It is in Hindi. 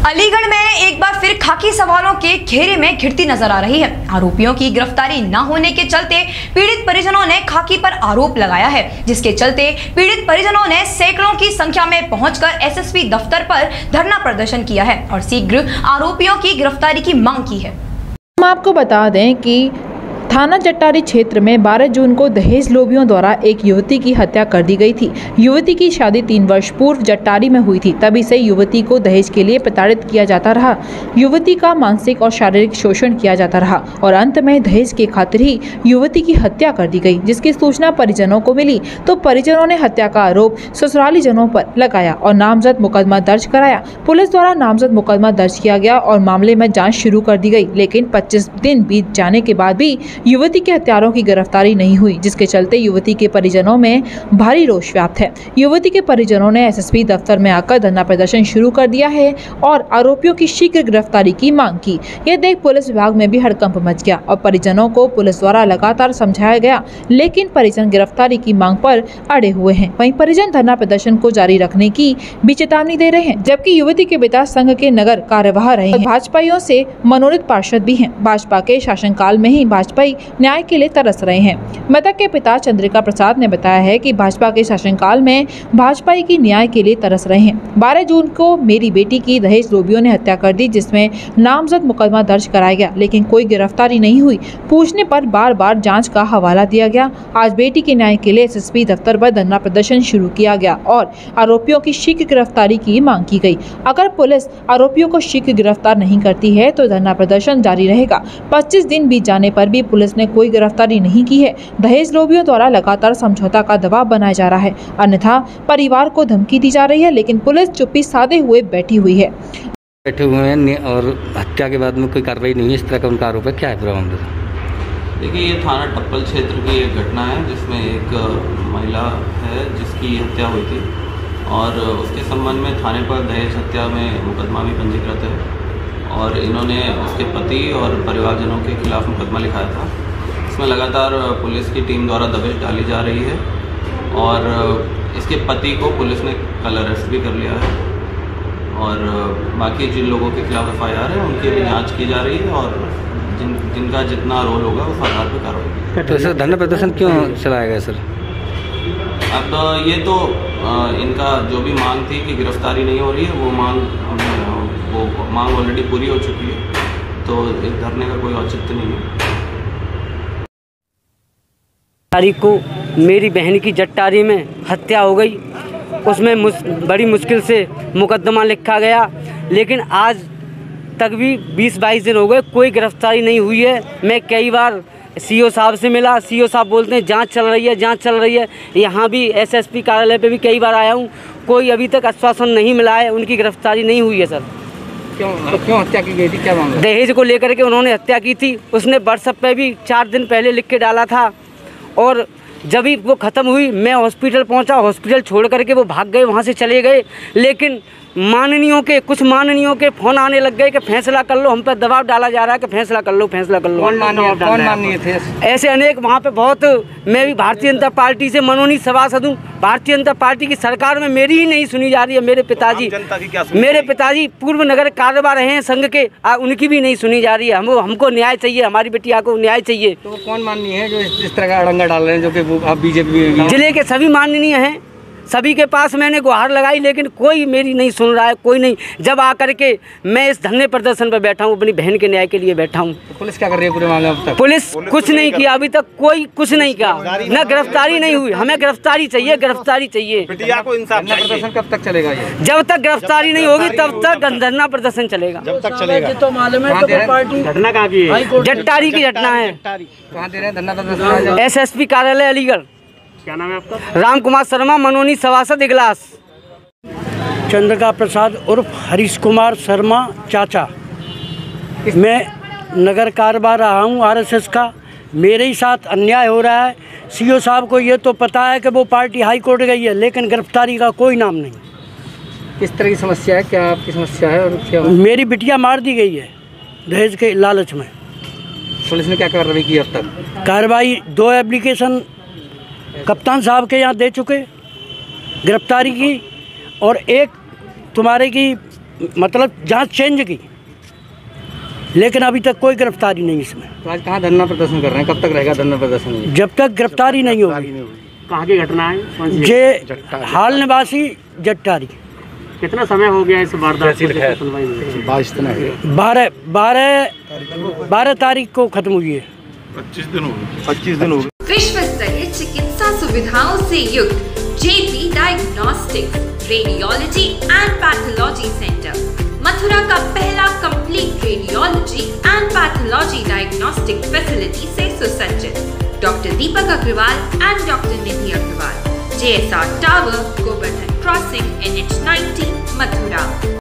अलीगढ़ में एक बार फिर खाकी सवालों के घेरे में घिरती नजर आ रही है। आरोपियों की गिरफ्तारी न होने के चलते पीड़ित परिजनों ने खाकी पर आरोप लगाया है, जिसके चलते पीड़ित परिजनों ने सैकड़ों की संख्या में पहुंचकर एसएसपी दफ्तर पर धरना प्रदर्शन किया है और शीघ्र आरोपियों की गिरफ्तारी की मांग की है। हम आपको बता दें कि थाना जट्टारी क्षेत्र में 12 जून को दहेज लोभियों द्वारा एक युवती की हत्या कर दी गई थी। युवती की शादी 3 वर्ष पूर्व जट्टारी में हुई थी। तभी से युवती को दहेज के लिए प्रताड़ित किया जाता रहा। युवती का मानसिक और शारीरिक शोषण किया जाता रहा और अंत में दहेज के खातिर ही युवती की हत्या कर दी गई। जिसकी सूचना परिजनों को मिली तो परिजनों ने हत्या का आरोप ससुराली जनों पर लगाया और नामजद मुकदमा दर्ज कराया। पुलिस द्वारा नामजद मुकदमा दर्ज किया गया और मामले में जाँच शुरू कर दी गई, लेकिन 25 दिन बीत जाने के बाद भी युवती के हत्यारों की गिरफ्तारी नहीं हुई, जिसके चलते युवती के परिजनों में भारी रोष व्याप्त है। युवती के परिजनों ने एसएसपी दफ्तर में आकर धरना प्रदर्शन शुरू कर दिया है और आरोपियों की शीघ्र गिरफ्तारी की मांग की। यह देख पुलिस विभाग में भी हड़कंप मच गया और परिजनों को पुलिस द्वारा लगातार समझाया गया, लेकिन परिजन गिरफ्तारी की मांग पर अड़े हुए हैं। वहीं परिजन धरना प्रदर्शन को जारी रखने की भी चेतावनी दे रहे हैं, जबकि युवती के पिता संघ के नगर कार्यवाह रहे हैं। भाजपाइयों से मनोनीत पार्षद भी हैं। भाजपा के शासनकाल में ही भाजपा न्याय के लिए तरस रहे हैं। मृतक के पिता चंद्रिका प्रसाद ने बताया है कि भाजपा के शासनकाल में भाजपा की न्याय के लिए तरस रहे हैं। 12 जून को मेरी बेटी की दहेज लोभियों ने हत्या कर दी, जिसमें नामजद मुकदमा दर्ज कराया गया, लेकिन कोई गिरफ्तारी नहीं हुई। पूछने पर बार बार जांच का हवाला दिया गया। आज बेटी के न्याय के लिए एसएसपी दफ्तर पर धरना प्रदर्शन शुरू किया गया और आरोपियों की शीघ्र गिरफ्तारी की मांग की गई। अगर पुलिस आरोपियों को शीघ्र गिरफ्तार नहीं करती है तो धरना प्रदर्शन जारी रहेगा। 25 दिन बीत जाने पर भी पुलिस ने कोई गिरफ्तारी नहीं की है। दहेज लोभियों द्वारा लगातार समझौता का दबाव बनाया जा रहा है, अन्यथा परिवार को धमकी दी जा रही है, लेकिन पुलिस चुप्पी साधे हुए बैठी हुई है। बैठे हुए हैं और हत्या के बाद में कोई कार्रवाई नहीं है, इस तरह का उनका आरोप है। क्या है पूरा मामला? देखिए, ये थाना टप्पल क्षेत्र की एक घटना है जिसमें एक महिला है जिसकी हत्या हुई थी और उसके संबंध में थाने पर दहेज हत्या में मुकदमा भी पंजीकृत है और इन्होंने उसके पति और परिवारजनों के खिलाफ मुकदमा लिखाया था। इसमें लगातार पुलिस की टीम द्वारा दबिश डाली जा रही है और इसके पति को पुलिस ने कल अरेस्ट भी कर लिया है और बाकी जिन लोगों के खिलाफ एफआईआर है उनकी भी जांच की जा रही है और जिनका जितना रोल होगा उस आधार पर कार्रवाई। तो सर धरना प्रदर्शन क्यों चलाया गया सर? अब ये तो इनका जो भी मांग थी कि गिरफ्तारी नहीं हो रही है, वो मांग ऑलरेडी पूरी हो चुकी है, तो एक धरने का कोई औचित्य नहीं है। तारीख को मेरी बहन की जट्टारी में हत्या हो गई, उसमें बड़ी मुश्किल से मुकदमा लिखा गया, लेकिन आज तक भी 20-22 दिन हो गए, कोई गिरफ्तारी नहीं हुई है। मैं कई बार सीओ साहब से मिला, सीओ साहब बोलते हैं जांच चल रही है, जांच चल रही है। यहाँ भी एसएसपी कार्यालय पे भी कई बार आया हूँ, कोई अभी तक आश्वासन नहीं मिला है, उनकी गिरफ्तारी नहीं हुई है सर। क्यों हत्या की गई थी, क्या मामला? दहेज को लेकर के उन्होंने हत्या की थी। उसने व्हाट्सएप पे भी 4 दिन पहले लिख के डाला था और जब ही वो ख़त्म हुई मैं हॉस्पिटल पहुंचा, हॉस्पिटल छोड़ करके वो भाग गए, वहां से चले गए। लेकिन कुछ माननीयों के फ़ोन आने लग गए कि फैसला कर लो, हम पर दबाव डाला जा रहा है कि फैसला कर लो, फैसला कर लो। कौन माननीय थे? ऐसे अनेक वहाँ पे बहुत। मैं भी भारतीय जनता पार्टी से मनोनीत सभासद हूँ। भारतीय जनता पार्टी की सरकार में मेरी ही नहीं सुनी जा रही है। मेरे पिताजी पूर्व नगर कार्यवाह रहे हैं संघ के, उनकी भी नहीं सुनी जा रही है। हमको न्याय चाहिए, हमारी बिटिया को न्याय चाहिए। तो कौन माननीय है जो इस तरह का अड़ंगा डाल रहे हैं, जो कि आप बीजेपी जिले के सभी माननीय हैं, सभी के पास मैंने गुहार लगाई, लेकिन कोई मेरी नहीं सुन रहा है, कोई नहीं। जब आकर के मैं इस धरने प्रदर्शन पर बैठा हूँ, अपनी बहन के न्याय के लिए बैठा हूँ। तो पुलिस क्या कर रही है पूरे मामले में? पुलिस कुछ नहीं किया अभी तक, कोई कुछ नहीं किया, न गिरफ्तारी नहीं हुई। हमें गिरफ्तारी चाहिए, गिरफ्तारी चाहिए। बिटिया को इंसाफ। प्रदर्शन कब तक चलेगा ये? जब तक गिरफ्तारी नहीं होगी तब तक धरना प्रदर्शन चलेगा। जब तक चलेगा। तो मालूम है तो पार्टी घटना कहाँ की है? जट्टारी की घटना है। कहाँ दे रहे हैं धरना प्रदर्शन? एसएसपी कार्यालय अलीगढ़। क्या नाम है आपका? राम कुमार शर्मा, मनोनीत सभासद इगलास। चंद्रिका प्रसाद उर्फ हरीश कुमार शर्मा चाचा। मैं नगर कार्यवाह रहा हूँ आरएसएस का। मेरे ही साथ अन्याय हो रहा है। सीओ साहब को ये तो पता है कि वो पार्टी हाई कोर्ट गई है, लेकिन गिरफ्तारी का कोई नाम नहीं। किस तरह की समस्या है, क्या आपकी समस्या है और क्या? मेरी बिटिया मार दी गई है दहेज के लालच में। पुलिस ने क्या कार्रवाई की अब तक? कार्रवाई 2 एप्लीकेशन कप्तान साहब के यहाँ दे चुके गिरफ्तारी की, और एक तुम्हारे की मतलब जांच चेंज की, लेकिन अभी तक कोई गिरफ्तारी नहीं इसमें। तो आज कहाँ धरना प्रदर्शन कर रहे हैं, कब तक रहेगा धरना प्रदर्शन? जब तक गिरफ्तारी नहीं होगी। कहाँ की घटना है? जे हाल निवासी जट्टारी। कितना समय हो गया इस वारदात को? 12 तारीख को खत्म हुई है। 25 दिन हो गए। विश्व स्तरीय चिकित्सा सुविधाओं से युक्त JP diagnostics radiology and pathology centre Mathura का पहला complete radiology and pathology diagnostic facility से सुसज्जित। Doctor Deepak Agarwal and doctor Nidhi Agarwal, JSR tower, Govardhan crossing, NH 90, Mathura.